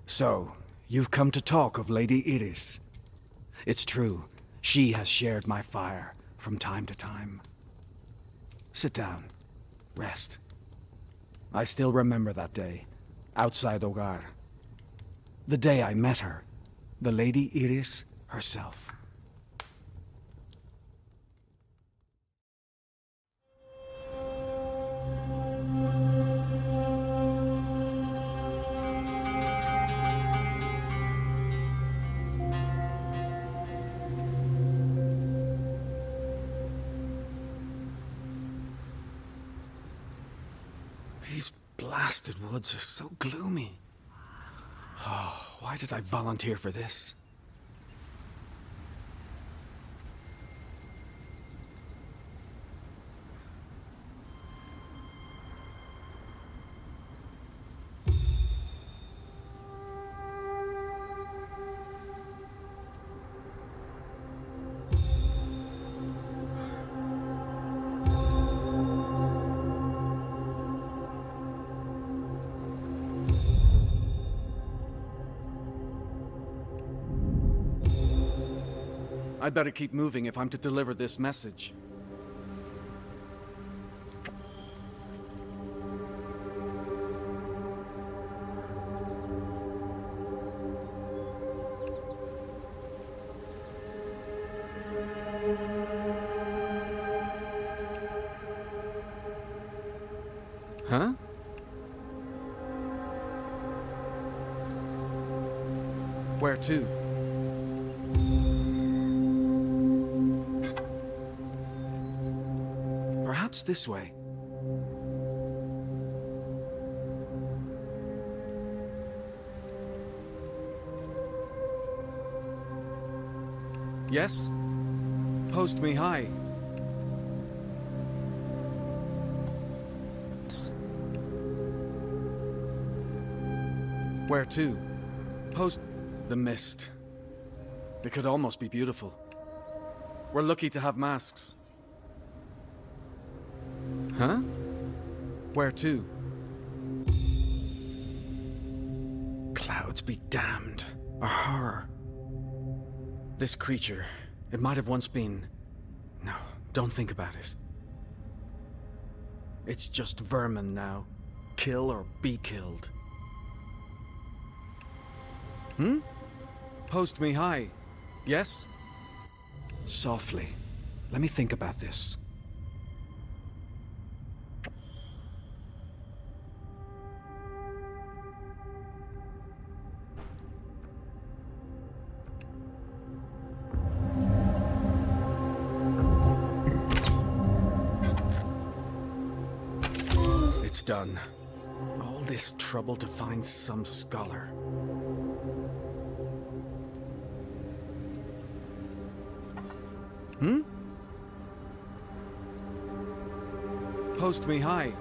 So, you've come to talk of Lady Iris. It's true, she has shared my fire from time to time. Sit down. Rest. I still remember that day, outside Hogar. The day I met her, the Lady Iris herself. These blasted woods are so gloomy. Oh, why did I volunteer for this? I'd better keep moving if I'm to deliver this message. Huh? Where to? Perhaps this way. Yes? Post me high. Where to? Post the mist. It could almost be beautiful. We're lucky to have masks. Huh? Where to? Clouds be damned. A horror. This creature, it might have once been... No, don't think about it. It's just vermin now. Kill or be killed. Hmm? Post me high. Yes? Softly. Let me think about this. It's done. All this trouble to find some scholar. Hmm? Post me high.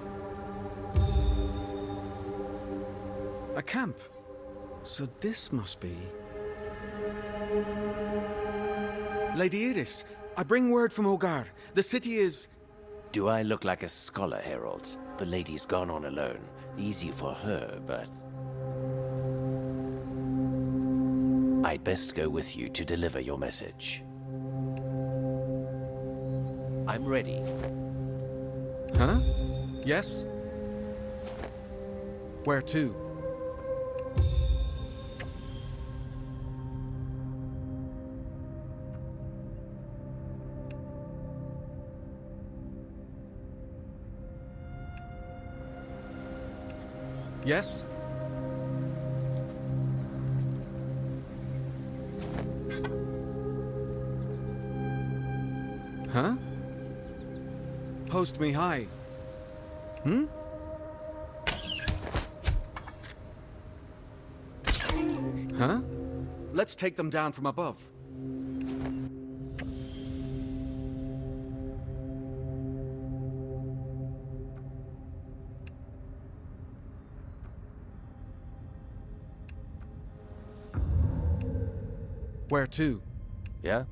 A camp. So this must be... Lady Iris, I bring word from Hogar. The city is... Do I look like a scholar, Herald? The lady's gone on alone. Easy for her, but... I'd best go with you to deliver your message. I'm ready. Huh? Yes? Where to? Yes? Huh? Post me high. Hmm? Huh? Let's take them down from above. Where to? Yeah?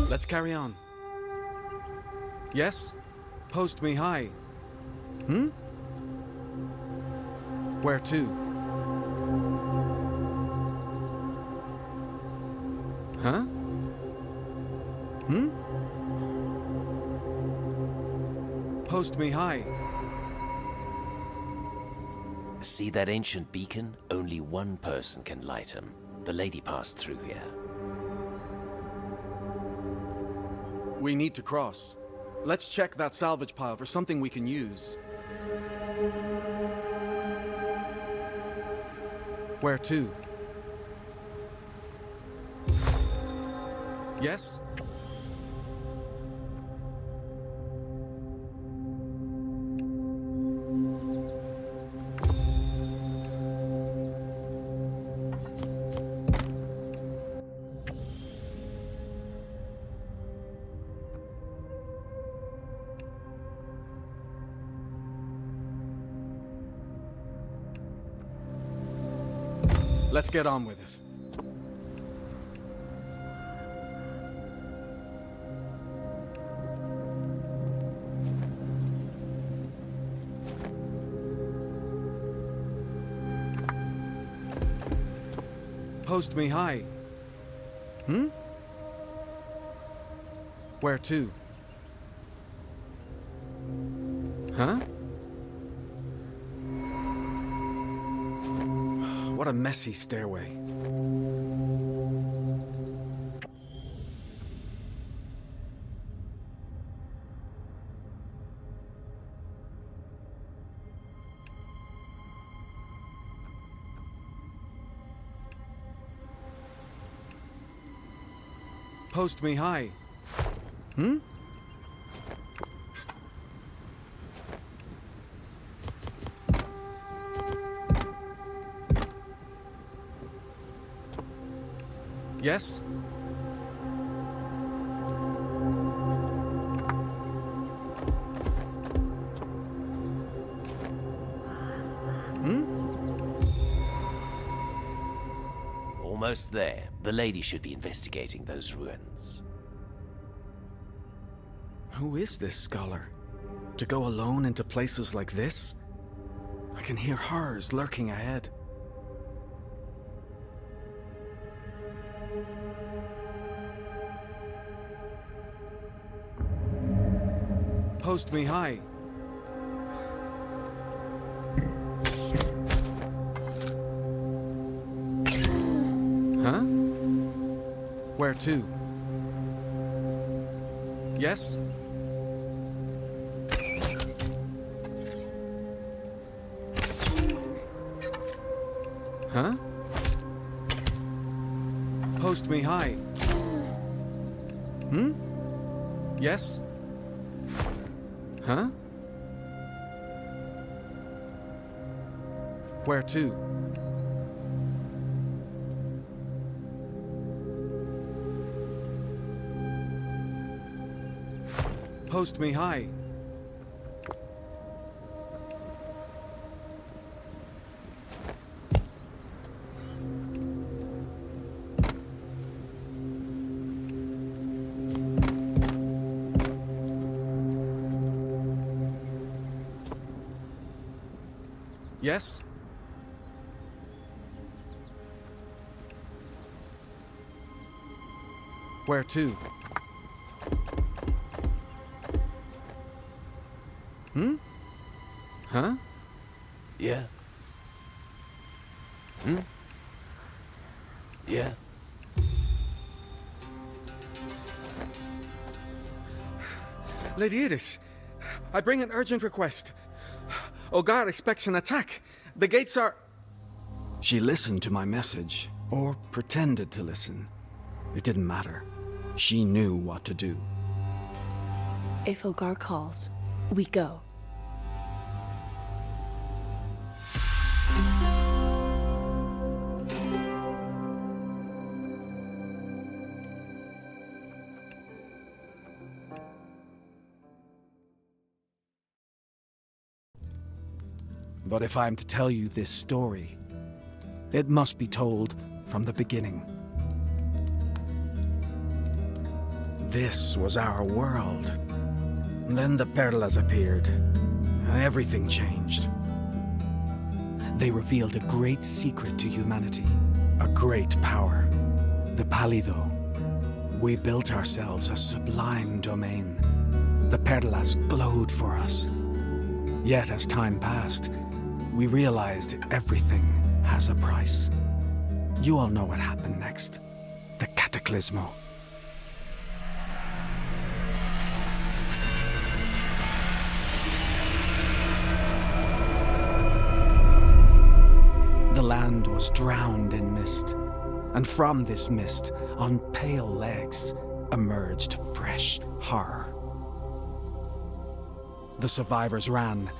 Let's carry on. Yes? Post me high. Hmm? Where to? Huh? Hmm? Post me high. See that ancient beacon? Only one person can light him. The lady passed through here. We need to cross. Let's check that salvage pile for something we can use. Where to? Yes? Let's get on with it. Post me high. Hmm? Where to? Huh? What a messy stairway. Post me high. Hmm? Yes? Hmm? Almost there. The lady should be investigating those ruins. Who is this scholar? To go alone into places like this? I can hear horrors lurking ahead. Post me high. Huh? Where to? Yes? Huh? Post me high. Hmm? Yes? Huh? Where to? Post me high. Yes? Where to? Hmm? Huh? Yeah? Hmm? Yeah? Lady Edis, I bring an urgent request. Ogar expects an attack. The gates are... She listened to my message, or pretended to listen. It didn't matter. She knew what to do. If Ogar calls, we go. But if I'm to tell you this story, it must be told from the beginning. This was our world. Then the Perlas appeared, and everything changed. They revealed a great secret to humanity, a great power, the Pálido. We built ourselves a sublime domain. The Perlas glowed for us. Yet as time passed, we realized everything has a price. You all know what happened next. The Cataclismo. The land was drowned in mist, and from this mist, on pale legs, emerged fresh horror. The survivors ran.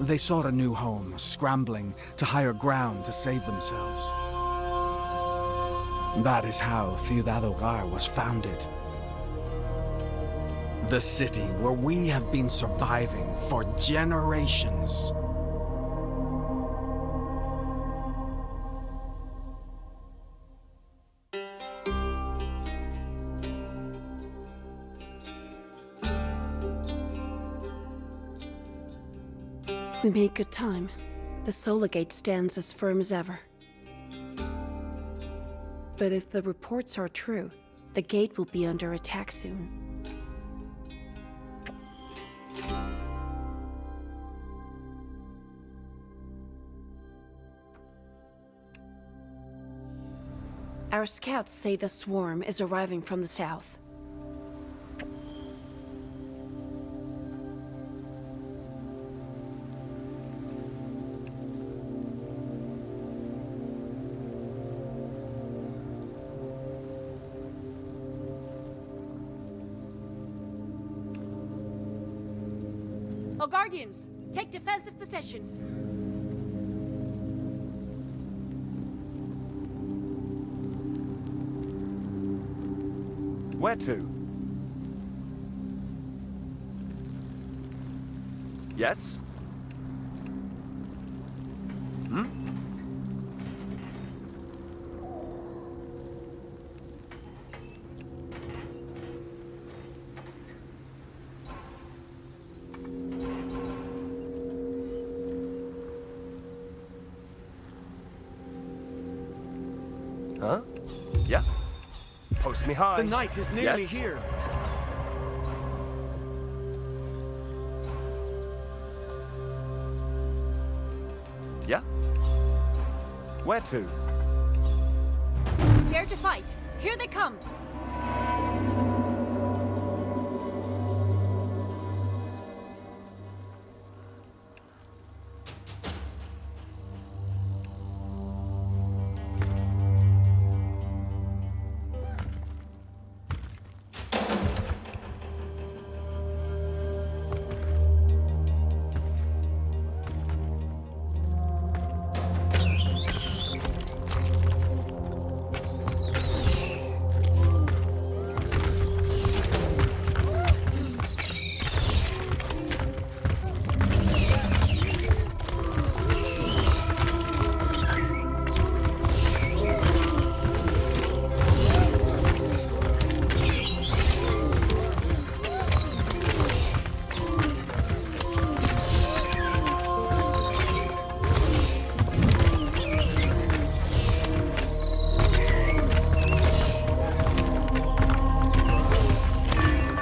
They sought a new home, scrambling to higher ground to save themselves. That is how Ciudad Hogar was founded. The city where we have been surviving for generations. We made good time. The Sola gate stands as firm as ever. But if the reports are true, the gate will be under attack soon. Our scouts say the swarm is arriving from the south. Oh, Guardians, take defensive positions. Where to? Yes? Hmm? Huh? Yeah. Post me high. The night is nearly Yes? here. Yeah? Where to? Prepare to fight. Here they come.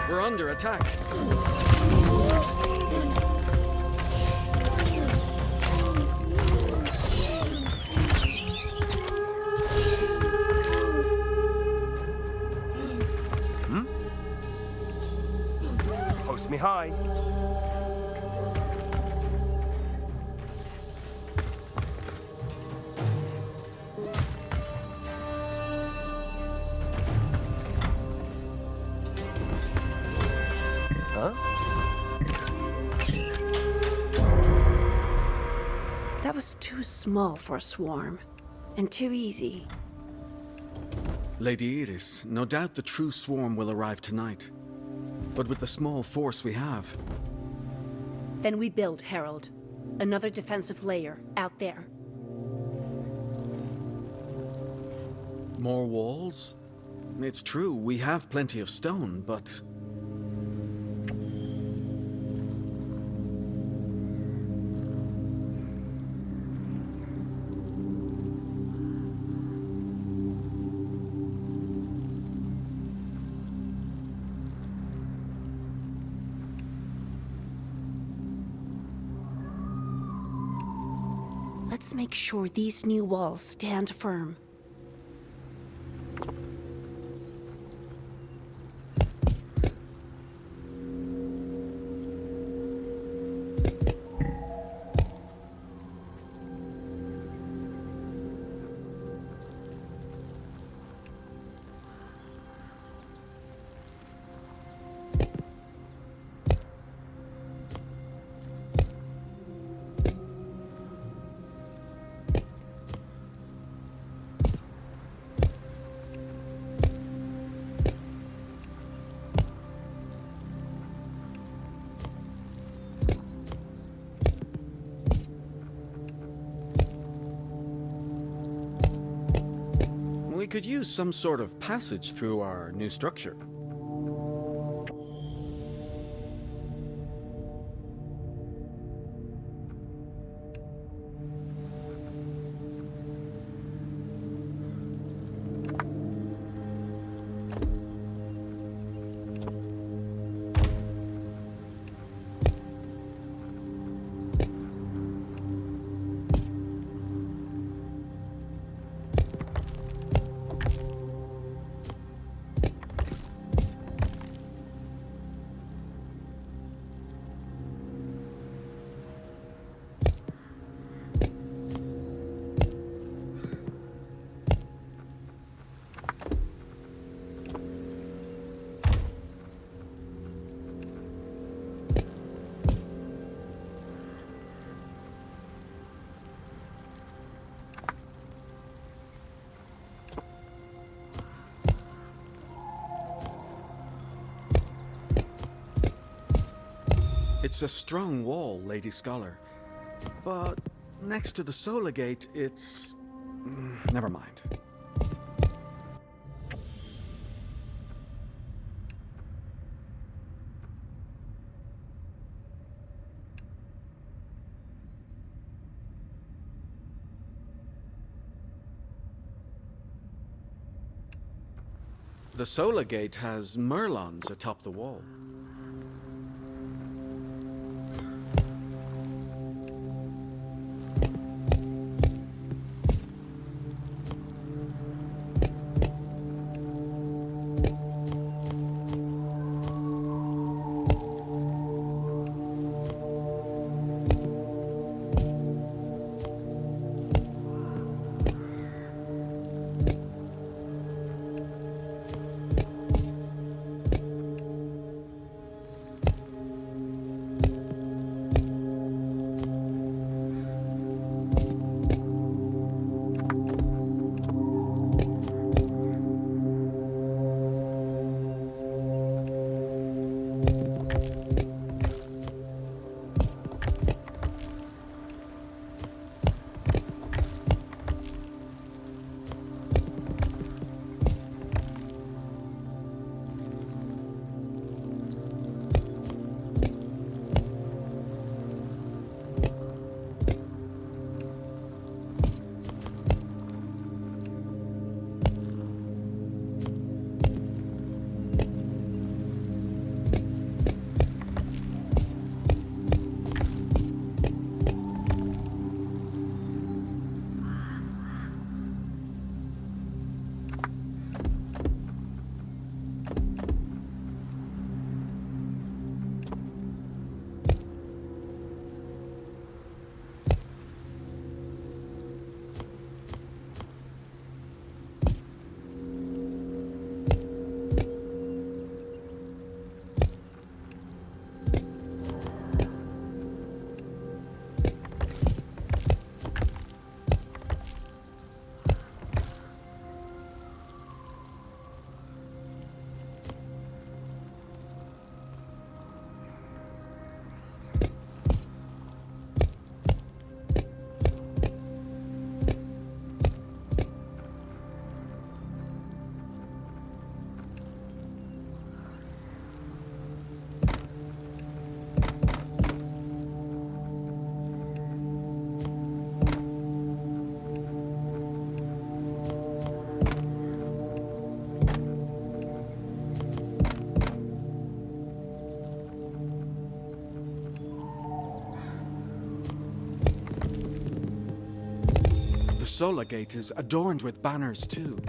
We're under attack. Post me high. Huh? That was too small for a swarm, and too easy. Lady Iris, no doubt the true swarm will arrive tonight. But with the small force we have, Then we build Herald. Another defensive layer out there. more walls? It's true, we have plenty of stone, but... Let's make sure these new walls stand firm. We could use some sort of passage through our new structure. It's a strong wall, Lady Scholar. But next to the Sola Gate, it's... never mind. The Sola Gate has merlons atop the wall. Sola gate is adorned with banners too.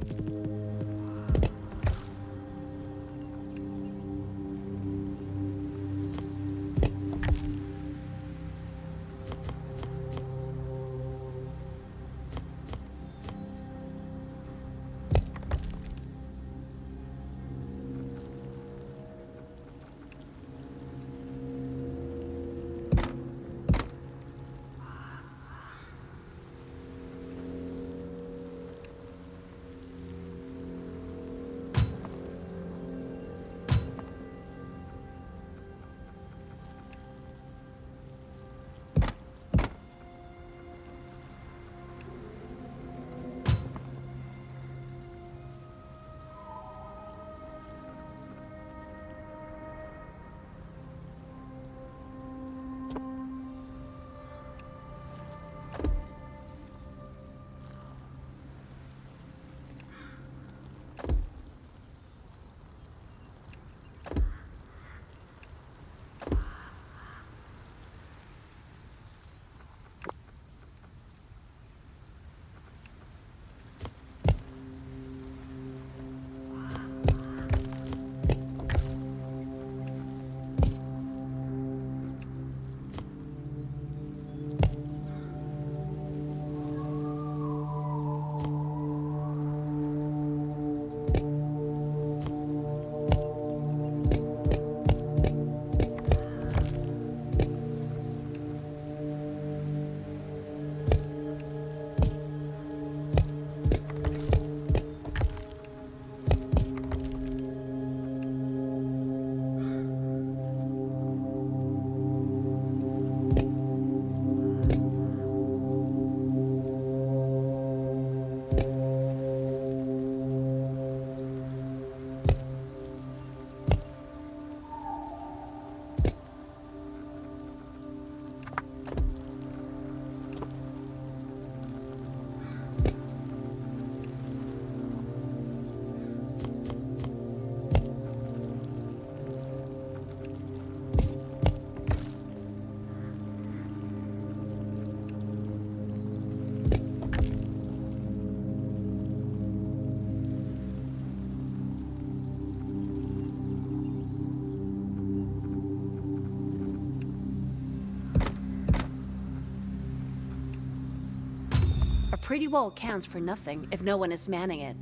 A pretty wall counts for nothing if no one is manning it.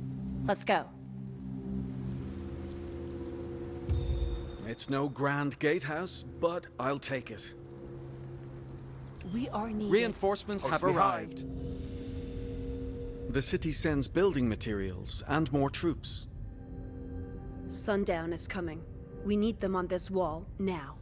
Let's go. It's no grand gatehouse, but I'll take it. We are needed. Reinforcements Post have me high. arrived. The city sends building materials and more troops. Sundown is coming. We need them on this wall, now.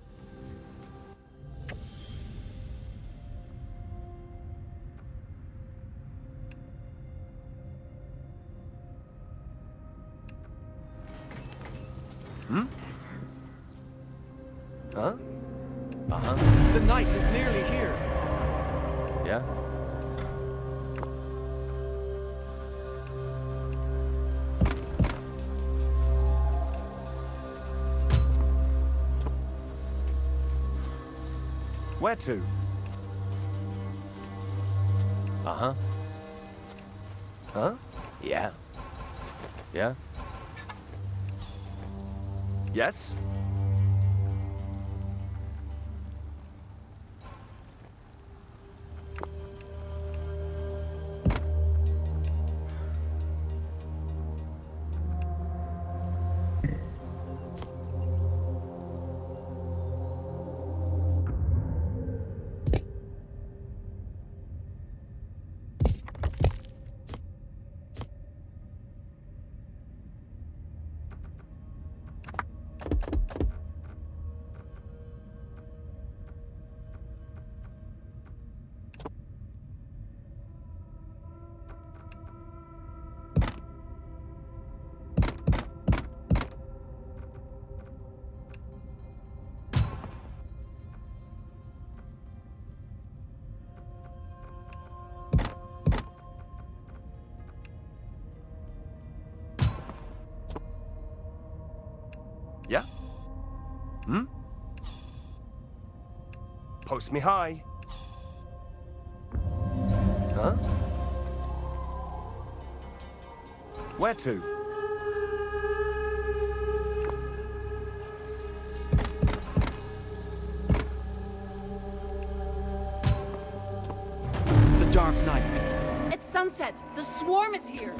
Huh? Uh-huh. The night is nearly here. Yeah? Where to? Uh-huh. Huh? Yeah. Yeah? Yes? Yeah? Hmm? Post me high. Huh? Where to? The Dark Night. It's sunset! The swarm is here!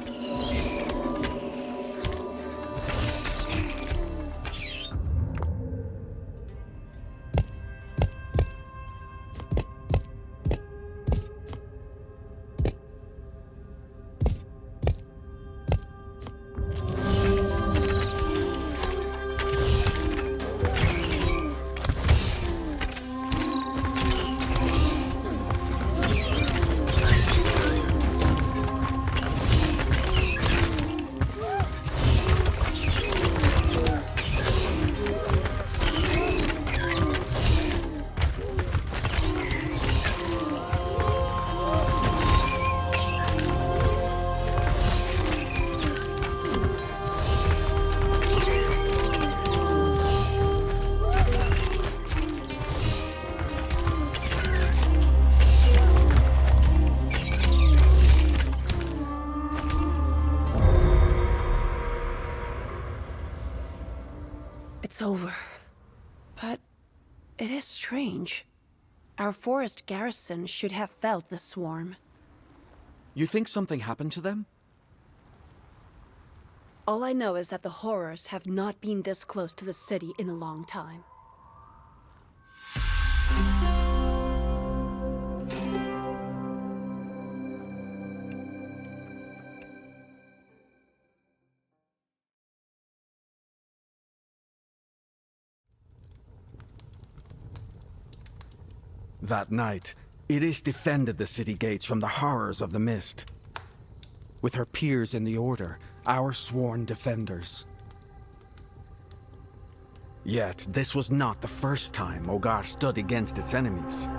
It's over. But it is strange. Our forest garrison should have felt the swarm. You think something happened to them? All I know is that the horrors have not been this close to the city in a long time. That night, Iris defended the city gates from the horrors of the mist. With her peers in the Order, our sworn defenders. Yet, this was not the first time Ogar stood against its enemies.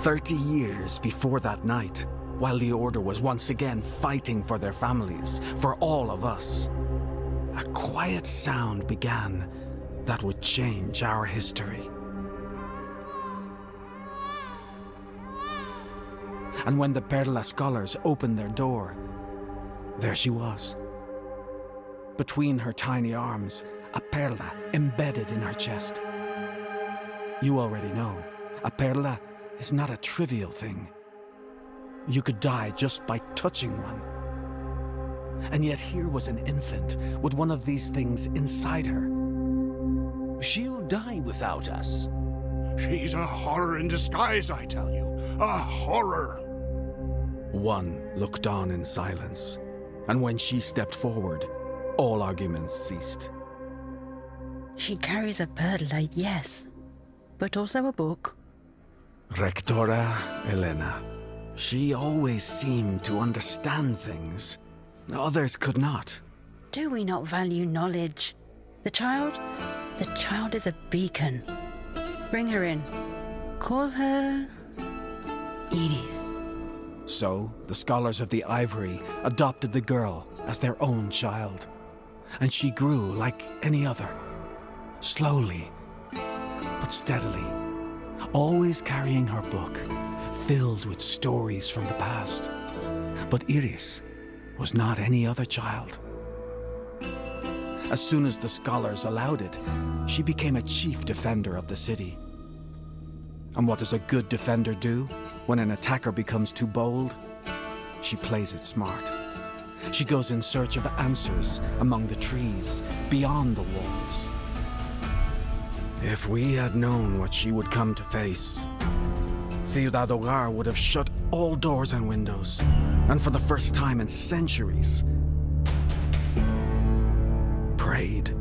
30 years before that night, while the Order was once again fighting for their families, for all of us, a quiet sound began that would change our history. And when the Perla scholars opened their door, there she was. Between her tiny arms, a perla embedded in her chest. You already know, a perla is not a trivial thing. You could die just by touching one. And yet here was an infant with one of these things inside her. She'll die without us. She's a horror in disguise, I tell you. A horror! One looked on in silence, and when she stepped forward, all arguments ceased. She carries a perla, yes, but also a book. Rectora Elena. She always seemed to understand things. Others could not. Do we not value knowledge? The child is a beacon. Bring her in. Call her Iris. So, the scholars of the Ivory adopted the girl as their own child. And she grew like any other. Slowly, but steadily. Always carrying her book, filled with stories from the past. But Iris was not any other child. As soon as the scholars allowed it, she became a chief defender of the city. And what does a good defender do when an attacker becomes too bold? She plays it smart. She goes in search of answers among the trees, beyond the walls. If we had known what she would come to face, Ciudad Ogar would have shut all doors and windows, and for the first time in centuries, prayed.